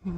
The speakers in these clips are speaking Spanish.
En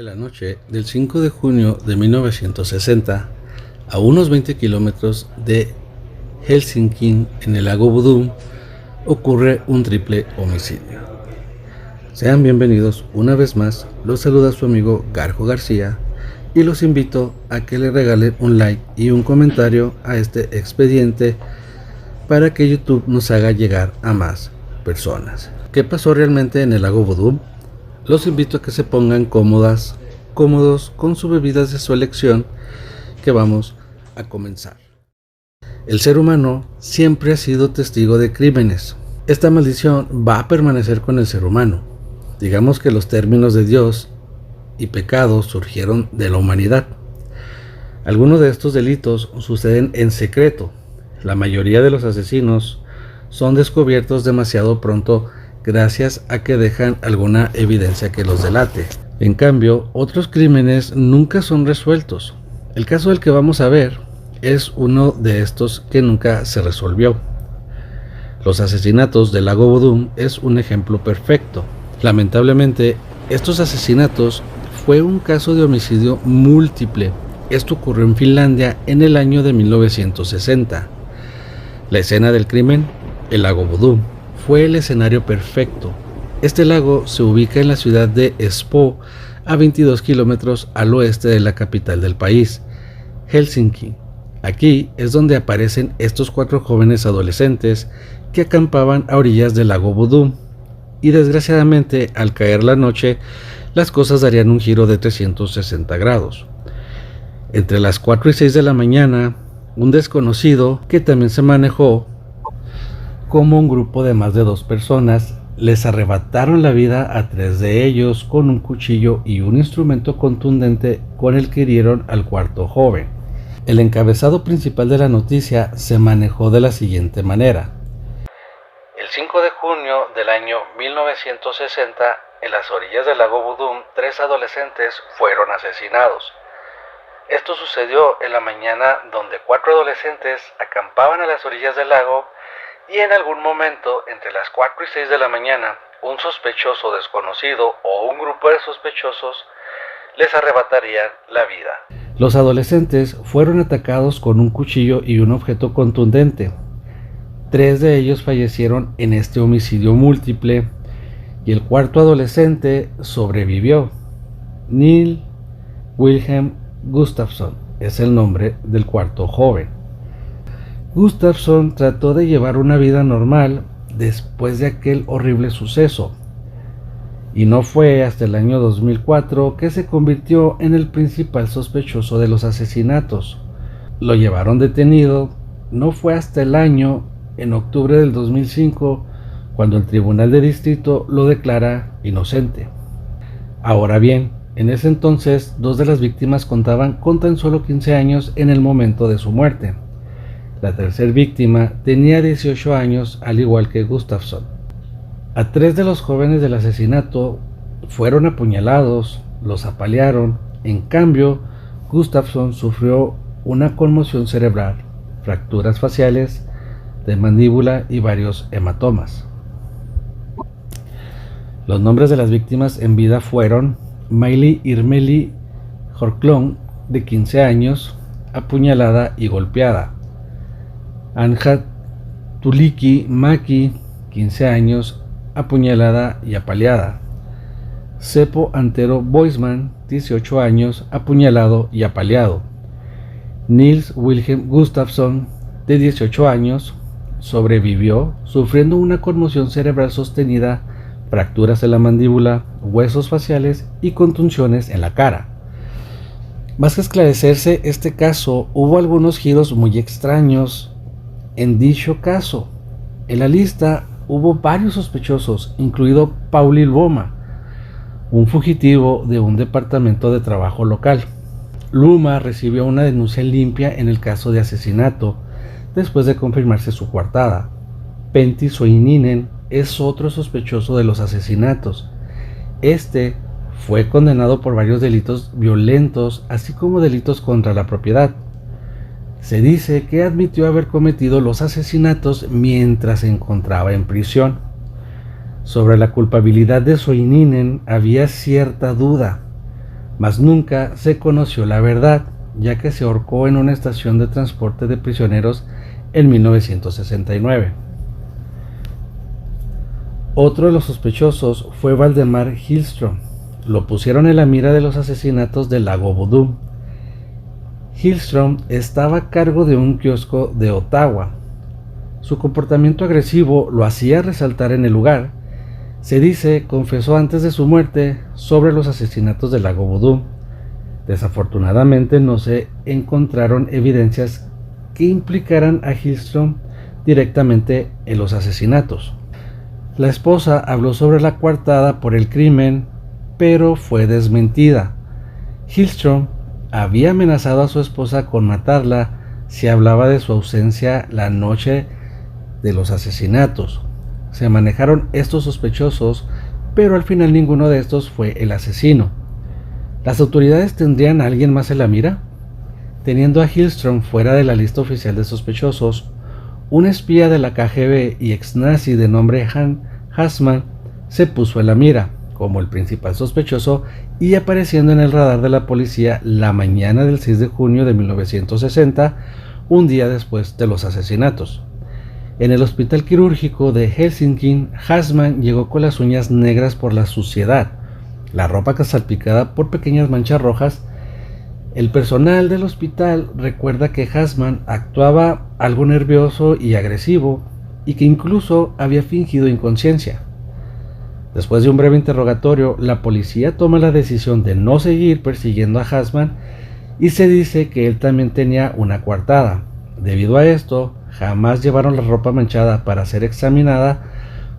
la noche del 5 de junio de 1960, a unos 20 kilómetros de Helsinki, en el lago Bodom, ocurre un triple homicidio. Sean bienvenidos una vez más, los saluda su amigo Garjo García y los invito a que le regalen un like y un comentario a este expediente para que YouTube nos haga llegar a más personas. ¿Qué pasó realmente en el lago Bodom? Los invito a que se pongan cómodos con sus bebidas de su elección, que vamos a comenzar. El ser humano siempre ha sido testigo de crímenes. Esta maldición va a permanecer con el ser humano. Digamos que los términos de Dios y pecado surgieron de la humanidad. Algunos de estos delitos suceden en secreto. La mayoría de los asesinos son descubiertos demasiado pronto gracias a que dejan alguna evidencia que los delate. En cambio, otros crímenes nunca son resueltos. El caso del que vamos a ver es uno de estos que nunca se resolvió. Los asesinatos del lago Bodom es un ejemplo perfecto. Lamentablemente, estos asesinatos fue un caso de homicidio múltiple. Esto ocurrió en Finlandia en el año de 1960. La escena del crimen, el lago Bodom, fue el escenario perfecto. Este lago se ubica en la ciudad de Espoo, a 22 kilómetros al oeste de la capital del país, Helsinki. Aquí es donde aparecen estos 4 jóvenes adolescentes que acampaban a orillas del lago Bodom. Y desgraciadamente, al caer la noche, las cosas darían un giro de 360 grados. Entre las 4 y 6 de la mañana, un desconocido, que también se manejó como un grupo de más de 2 personas, les arrebataron la vida a 3 de ellos con un cuchillo y un instrumento contundente con el que hirieron al 4.º joven. El encabezado principal de la noticia se manejó de la siguiente manera: el 5 de junio del año 1960, en las orillas del lago Bodom, 3 adolescentes fueron asesinados. Esto sucedió en la mañana, donde 4 adolescentes acampaban a las orillas del lago y en algún momento entre las 4 y 6 de la mañana, un sospechoso desconocido o un grupo de sospechosos les arrebatarían la vida. Los adolescentes fueron atacados con un cuchillo y un objeto contundente. 3 de ellos fallecieron en este homicidio múltiple y el 4.º adolescente sobrevivió. Neil Wilhelm Gustafsson es el nombre del 4.º joven. Gustafsson trató de llevar una vida normal después de aquel horrible suceso, y no fue hasta el año 2004 que se convirtió en el principal sospechoso de los asesinatos. Lo llevaron detenido. No fue hasta el año, en octubre del 2005, cuando el Tribunal de Distrito lo declara inocente. Ahora bien, en ese entonces, 2 de las víctimas contaban con tan solo 15 años en el momento de su muerte. La tercera víctima tenía 18 años, al igual que Gustafsson. A 3 de los jóvenes del asesinato fueron apuñalados, los apalearon. En cambio, Gustafsson sufrió una conmoción cerebral, fracturas faciales de mandíbula y varios hematomas. Los nombres de las víctimas en vida fueron Miley Irmeli Horklund, de 15 años, apuñalada y golpeada; Anja Tuliki Maki, 15 años, apuñalada y apaleada; Seppo Antero Boisman, 18 años, apuñalado y apaleado; Nils Wilhelm Gustafsson, de 18 años, sobrevivió sufriendo una conmoción cerebral sostenida, fracturas en la mandíbula, huesos faciales y contusiones en la cara. Más que esclarecerse este caso, hubo algunos giros muy extraños en dicho caso. En la lista hubo varios sospechosos, incluido Pauli Luoma, un fugitivo de un departamento de trabajo local. Luoma recibió una denuncia limpia en el caso de asesinato después de confirmarse su coartada. Pentti Soininen es otro sospechoso de los asesinatos. Este fue condenado por varios delitos violentos, así como delitos contra la propiedad. Se dice que admitió haber cometido los asesinatos mientras se encontraba en prisión. Sobre la culpabilidad de Soininen había cierta duda, mas nunca se conoció la verdad, ya que se ahorcó en una estación de transporte de prisioneros en 1969. Otro de los sospechosos fue Valdemar Hillström. Lo pusieron en la mira de los asesinatos del lago Bodum. Hillström estaba a cargo de un kiosco de Ottawa. Su comportamiento agresivo lo hacía resaltar en el lugar. Se dice confesó antes de su muerte sobre los asesinatos del lago Bodum. Desafortunadamente no se encontraron evidencias que implicaran a Hillström directamente en los asesinatos. La esposa habló sobre la coartada por el crimen, pero fue desmentida. Hillström había amenazado a su esposa con matarla si hablaba de su ausencia la noche de los asesinatos. Se manejaron estos sospechosos, pero al final ninguno de estos fue el asesino. ¿Las autoridades tendrían a alguien más en la mira? Teniendo a Hillström fuera de la lista oficial de sospechosos, un espía de la KGB y ex-nazi de nombre Han Hassmann se puso en la mira como el principal sospechoso y apareciendo en el radar de la policía la mañana del 6 de junio de 1960, un día después de los asesinatos. En el hospital quirúrgico de Helsinki, Hassmann llegó con las uñas negras por la suciedad, la ropa salpicada por pequeñas manchas rojas. El personal del hospital recuerda que Hassmann actuaba algo nervioso y agresivo y que incluso había fingido inconsciencia. Después de un breve interrogatorio, la policía toma la decisión de no seguir persiguiendo a Hassmann y se dice que él también tenía una coartada. Debido a esto, jamás llevaron la ropa manchada para ser examinada,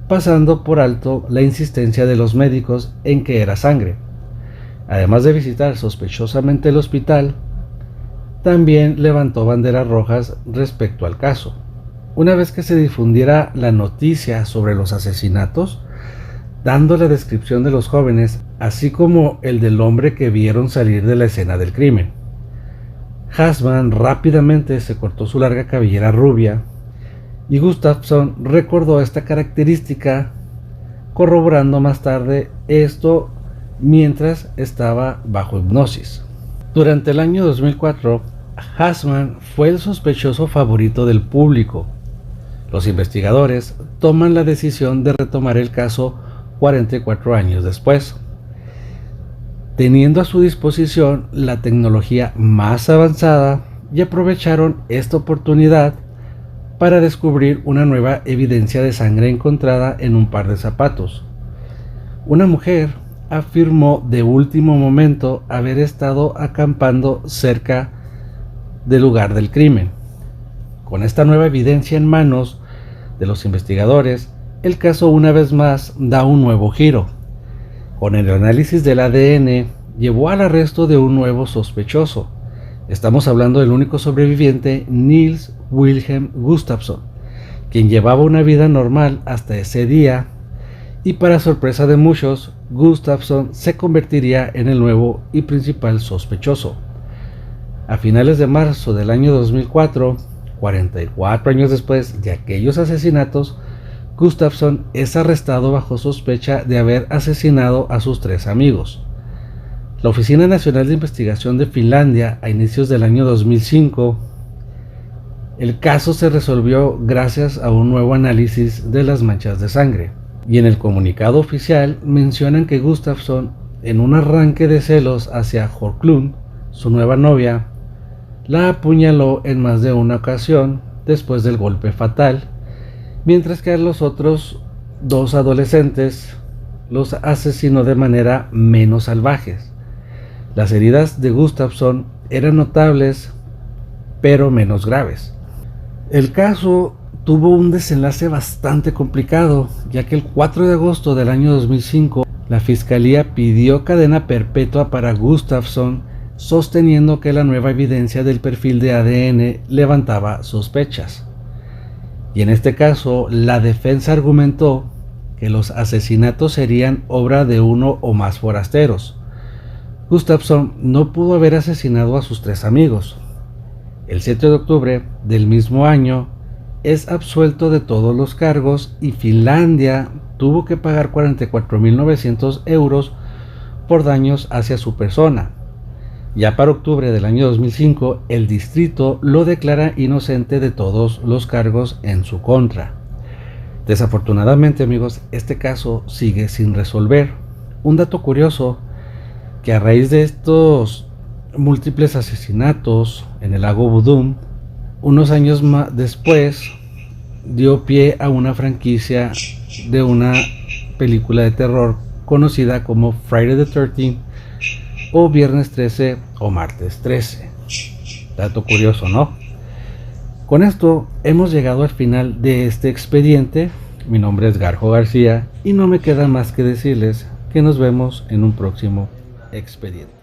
pasando por alto la insistencia de los médicos en que era sangre. Además de visitar sospechosamente el hospital, también levantó banderas rojas respecto al caso. Una vez que se difundiera la noticia sobre los asesinatos, dando la descripción de los jóvenes, así como el del hombre que vieron salir de la escena del crimen, Hassmann rápidamente se cortó su larga cabellera rubia y Gustafsson recordó esta característica, corroborando más tarde esto mientras estaba bajo hipnosis. Durante el año 2004, Hassmann fue el sospechoso favorito del público. Los investigadores toman la decisión de retomar el caso 44 años después, teniendo a su disposición la tecnología más avanzada, y aprovecharon esta oportunidad para descubrir una nueva evidencia de sangre encontrada en un par de zapatos. Una mujer afirmó de último momento haber estado acampando cerca del lugar del crimen. Con esta nueva evidencia en manos de los investigadores, el caso una vez más da un nuevo giro. Con el análisis del ADN llevó al arresto de un nuevo sospechoso. Estamos hablando del único sobreviviente, Nils Wilhelm Gustafsson, quien llevaba una vida normal hasta ese día, y para sorpresa de muchos, Gustafsson se convertiría en el nuevo y principal sospechoso. A finales de marzo del año 2004, 44 años después de aquellos asesinatos, Gustafsson es arrestado bajo sospecha de haber asesinado a sus 3 amigos. La Oficina Nacional de Investigación de Finlandia, a inicios del año 2005, el caso se resolvió gracias a un nuevo análisis de las manchas de sangre, y en el comunicado oficial mencionan que Gustafsson, en un arranque de celos hacia Horklund, su nueva novia, la apuñaló en más de una ocasión después del golpe fatal, mientras que a los otros 2 adolescentes los asesinó de manera menos salvaje. Las heridas de Gustafsson eran notables, pero menos graves. El caso tuvo un desenlace bastante complicado, ya que el 4 de agosto del año 2005, la fiscalía pidió cadena perpetua para Gustafsson, sosteniendo que la nueva evidencia del perfil de ADN levantaba sospechas. Y en este caso, la defensa argumentó que los asesinatos serían obra de uno o más forasteros. Gustafsson no pudo haber asesinado a sus 3 amigos. El 7 de octubre del mismo año es absuelto de todos los cargos y Finlandia tuvo que pagar 44.900 euros por daños hacia su persona. Ya para octubre del año 2005, el distrito lo declara inocente de todos los cargos en su contra. Desafortunadamente, amigos, este caso sigue sin resolver. Un dato curioso, que a raíz de estos múltiples asesinatos en el lago Budum, unos años después dio pie a una franquicia de una película de terror conocida como Friday the 13th o Viernes 13 o Martes 13. Dato curioso, ¿no? Con esto hemos llegado al final de este expediente. Mi nombre es Garjo García y no me queda más que decirles que nos vemos en un próximo expediente.